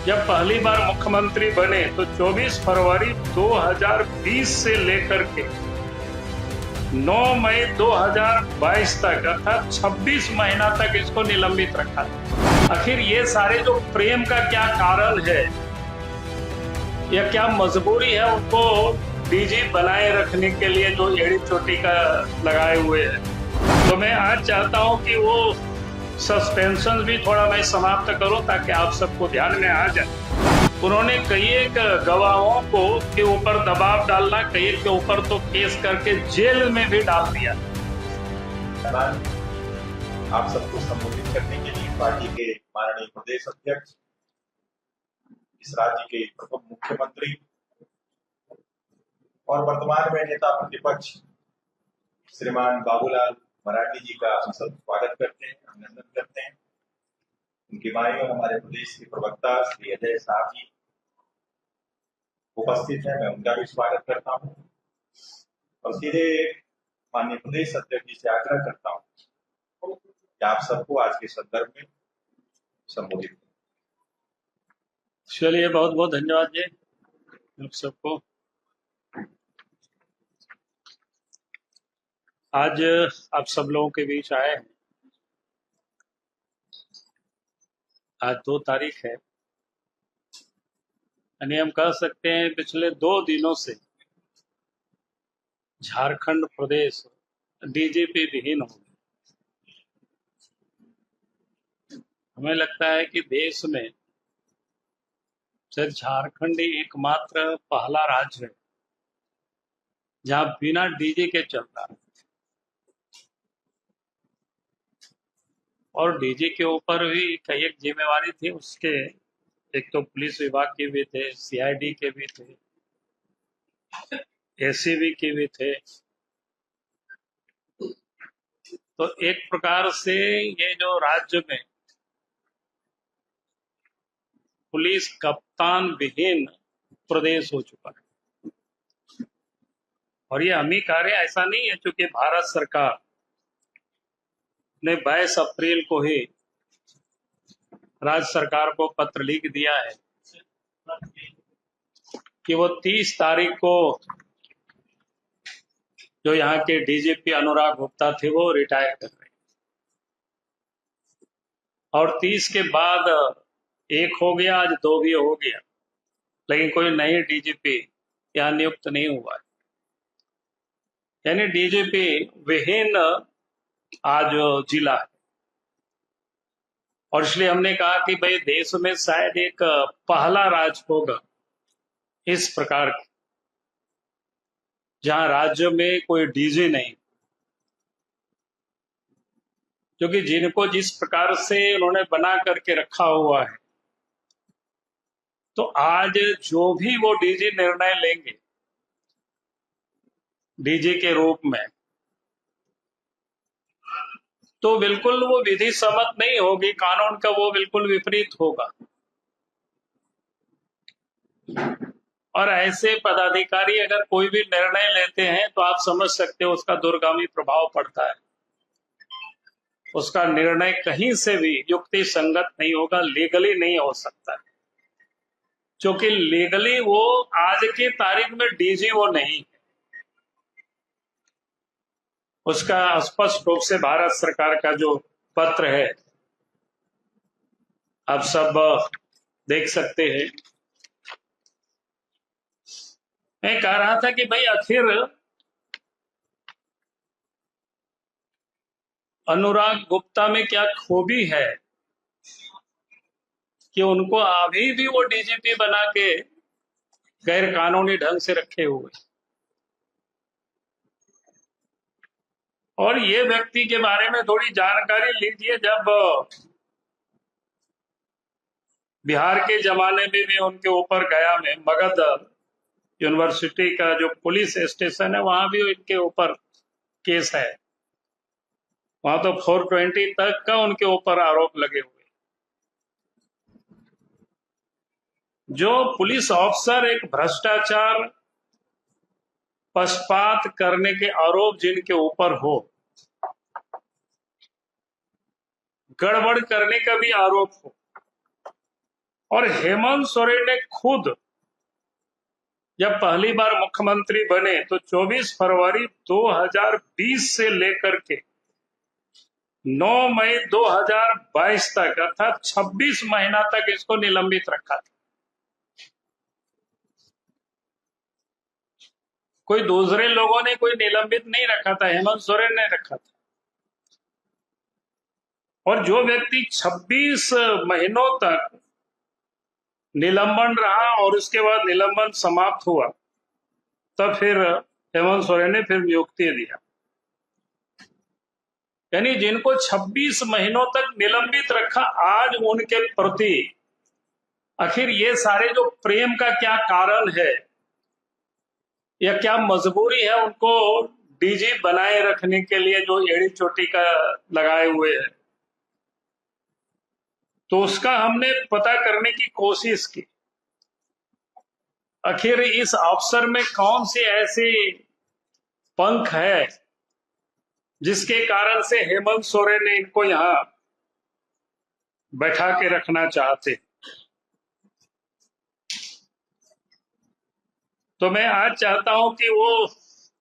जब पहली बार मुख्यमंत्री बने तो 24 फरवरी 2020 से लेकर के 9 मई 2022 तक अर्थात 26 महीना तक इसको निलंबित रखा। आखिर ये सारे जो प्रेम का क्या कारण है या क्या मजबूरी है उनको डीजी बनाए रखने के लिए जो एड़ी चोटी का लगाए हुए हैं। तो मैं आज चाहता हूं कि वो सस्पेंशन भी थोड़ा मैं समाप्त करूं ताकि आप सबको ध्यान में आ जाए। उन्होंने कई एक गवाहों को के ऊपर दबाव डालना, कई के ऊपर तो केस करके जेल में भी डाल दिया। आप सबको संबोधित करने के लिए पार्टी के माननीय प्रदेश अध्यक्ष, इस राज्य के प्रथम मुख्यमंत्री और वर्तमान में नेता प्रतिपक्ष श्रीमान बाबूलाल मरांडी जी का हम सब स्वागत करते हैं, अभिनंदन करते हैं। उनकी माई और हमारे प्रदेश के प्रवक्ता श्री अजय साहब जी उपस्थित है, मैं उनका भी स्वागत करता हूं और सीधे माननीय प्रदेश अध्यक्ष जी से आग्रह करता हूं कि आप सबको आज के संदर्भ में संबोधित करें। चलिए, बहुत बहुत धन्यवाद जी आप सबको। आज आप सब लोगों के बीच आए हैं। आज 2 तारीख है, यानी हम कह सकते हैं पिछले 2 दिनों से झारखंड प्रदेश डीजीपी विहीन हो गया। हमें लगता है कि देश में सिर्फ झारखंड ही एकमात्र पहला राज्य है जहां बिना डीजी के चल रहा है और डीजी के ऊपर भी कई एक जिम्मेवारी थी उसके। एक तो पुलिस विभाग के भी थे, सीआईडी के भी थे, एसीबी के भी थे। तो एक प्रकार से ये जो राज्य में पुलिस कप्तान विहीन प्रदेश हो चुका है। और ये हम ही कार्य ऐसा नहीं है, क्योंकि भारत सरकार ने 22 अप्रैल को ही राज्य सरकार को पत्र लिख दिया है कि वो 30 तारीख को जो यहाँ के डीजीपी अनुराग गुप्ता थे वो रिटायर कर रहे, और 30 के बाद 1 हो गया, आज 2 भी हो गया, लेकिन कोई नई डीजीपी यहाँ नियुक्त नहीं हुआ है। यानी डीजीपी विहीन आज जिला है। और इसलिए हमने कहा कि भाई देश में शायद एक पहला राज्य होगा इस प्रकार की जहां राज्य में कोई डीजी नहीं, क्योंकि जिनको जिस प्रकार से उन्होंने बना करके रखा हुआ है, तो आज जो भी वो डीजी निर्णय लेंगे डीजी के रूप में, तो बिल्कुल वो विधि सम्मत नहीं होगी, कानून का वो बिल्कुल विपरीत होगा। और ऐसे पदाधिकारी अगर कोई भी निर्णय लेते हैं तो आप समझ सकते हो उसका दूरगामी प्रभाव पड़ता है। उसका निर्णय कहीं से भी युक्ति संगत नहीं होगा, लीगली नहीं हो सकता है, क्योंकि लीगली वो आज की तारीख में डीजी वो नहीं है। उसका स्पष्ट रूप से भारत सरकार का जो पत्र है आप सब देख सकते हैं। मैं कह रहा था कि भाई आखिर अनुराग गुप्ता में क्या खूबी है कि उनको अभी भी वो डीजीपी बना के गैर कानूनी ढंग से रखे हुए। और ये व्यक्ति के बारे में थोड़ी जानकारी लीजिए। जब बिहार के जमाने में भी उनके ऊपर गया में मगध यूनिवर्सिटी का जो पुलिस स्टेशन है वहां भी इनके ऊपर केस है, वहां तो 420 तक का उनके ऊपर आरोप लगे हुए। जो पुलिस अफसर एक भ्रष्टाचार पक्षपात करने के आरोप जिनके ऊपर हो, गड़बड़ करने का भी आरोप हो, और हेमंत सोरेन ने खुद जब पहली बार मुख्यमंत्री बने तो 24 फरवरी 2020 से लेकर के 9 मई 2022 तक अर्थात 26 महीना तक इसको निलंबित रखा था। कोई दूसरे लोगों ने कोई निलंबित नहीं रखा था, हेमंत सोरेन ने रखा था। और जो व्यक्ति 26 महीनों तक निलंबन रहा और उसके बाद निलंबन समाप्त हुआ, तब फिर हेमंत सोरेन ने फिर नियुक्ति दिया। यानी जिनको 26 महीनों तक निलंबित रखा, आज उनके प्रति आखिर ये सारे जो प्रेम का क्या कारण है या क्या मजबूरी है उनको डीजी बनाए रखने के लिए जो एड़ी चोटी का लगाए हुए हैं, तो उसका हमने पता करने की कोशिश की। आखिर इस अफसर में कौन से ऐसे पंख है जिसके कारण से हेमंत सोरेन ने इनको यहां बैठा के रखना चाहते। तो मैं आज चाहता हूं कि वो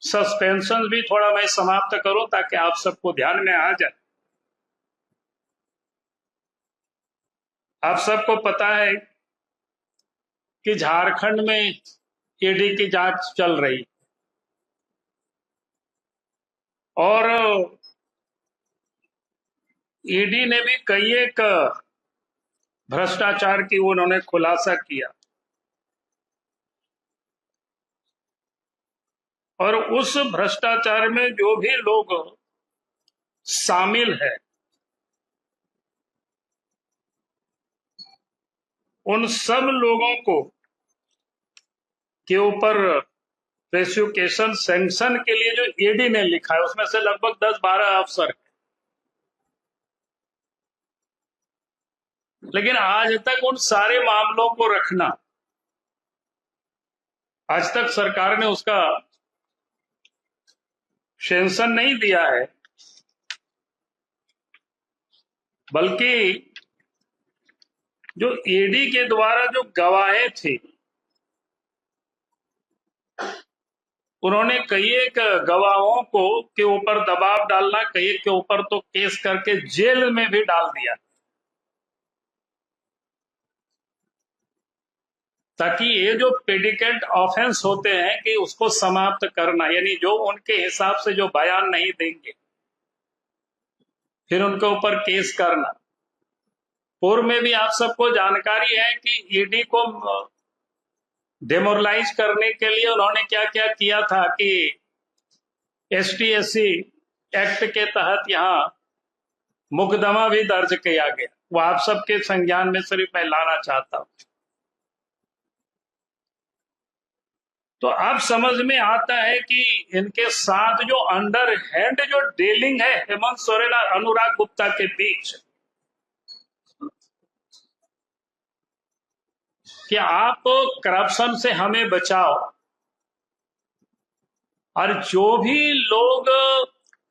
सस्पेंशन भी थोड़ा मैं समाप्त करूं ताकि आप सबको ध्यान में आ जाए। आप सबको पता है कि झारखंड में ईडी की जांच चल रही और ईडी ने भी कई एक भ्रष्टाचार की उन्होंने खुलासा किया और उस भ्रष्टाचार में जो भी लोग शामिल है उन सब लोगों को के ऊपर प्रोसिक्यूशन सैंक्शन के लिए जो ईडी ने लिखा है उसमें से लगभग 10-12 अफसर है, लेकिन आज तक उन सारे मामलों को रखना, आज तक सरकार ने उसका सैंक्शन नहीं दिया है, बल्कि जो ईडी के द्वारा जो गवाहें थी उन्होंने कई एक गवाहों को के ऊपर दबाव डालना, कई के ऊपर तो केस करके जेल में भी डाल दिया ताकि ये जो प्रेडिकेट ऑफेंस होते हैं कि उसको समाप्त करना, यानी जो उनके हिसाब से जो बयान नहीं देंगे फिर उनके ऊपर केस करना। पूर्व में भी आप सबको जानकारी है कि ईडी को डेमोरलाइज करने के लिए उन्होंने क्या क्या किया था कि ST/SC एक्ट के तहत यहां मुकदमा भी दर्ज किया गया। वो आप सबके संज्ञान में सिर्फ मैं लाना चाहता हूं। तो अब समझ में आता है कि इनके साथ जो अंडर हैंड जो डीलिंग है हेमंत सोरेन और अनुराग गुप्ता के बीच, कि आप करप्शन से हमें बचाओ और जो भी लोग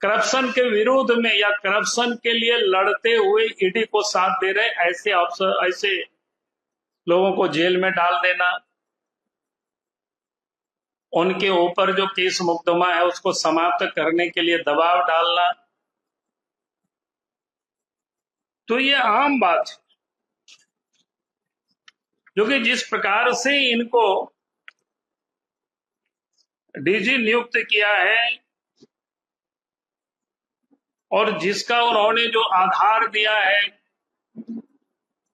करप्शन के विरोध में या करप्शन के लिए लड़ते हुए ईडी को साथ दे रहे ऐसे अफसर, ऐसे लोगों को जेल में डाल देना, उनके ऊपर जो केस मुकदमा है उसको समाप्त करने के लिए दबाव डालना, तो ये आम बात है। जो कि जिस प्रकार से इनको डीजी नियुक्त किया है और जिसका उन्होंने जो आधार दिया है,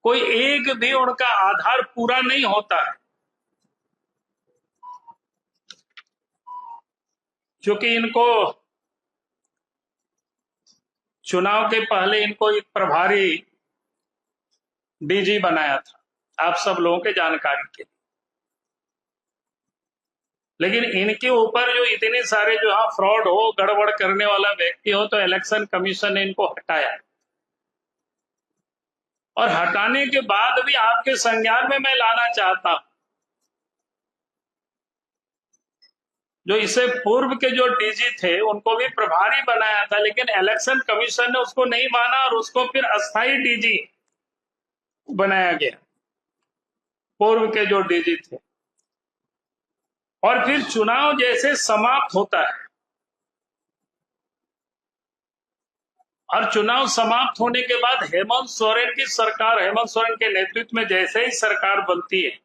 कोई एक भी उनका आधार पूरा नहीं होता है, क्योंकि इनको चुनाव के पहले इनको एक प्रभारी डीजी बनाया था, आप सब लोगों के जानकारी के लिए। लेकिन इनके ऊपर जो इतने सारे जो हाँ फ्रॉड हो, गड़बड़ करने वाला व्यक्ति हो, तो इलेक्शन कमीशन ने इनको हटाया और हटाने के बाद भी आपके संज्ञान में मैं लाना चाहता हूं, जो इससे पूर्व के जो डीजी थे उनको भी प्रभारी बनाया था, लेकिन इलेक्शन कमीशन ने उसको नहीं माना और उसको फिर अस्थायी डीजी बनाया गया। पूर्व के जो डीजी थे। और फिर चुनाव जैसे समाप्त होता है और चुनाव समाप्त होने के बाद हेमंत सोरेन की सरकार, हेमंत सोरेन के नेतृत्व में जैसे ही सरकार बनती है,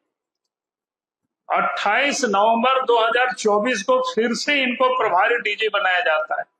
28 नवंबर 2024 को फिर से इनको प्रभारी डीजी बनाया जाता है।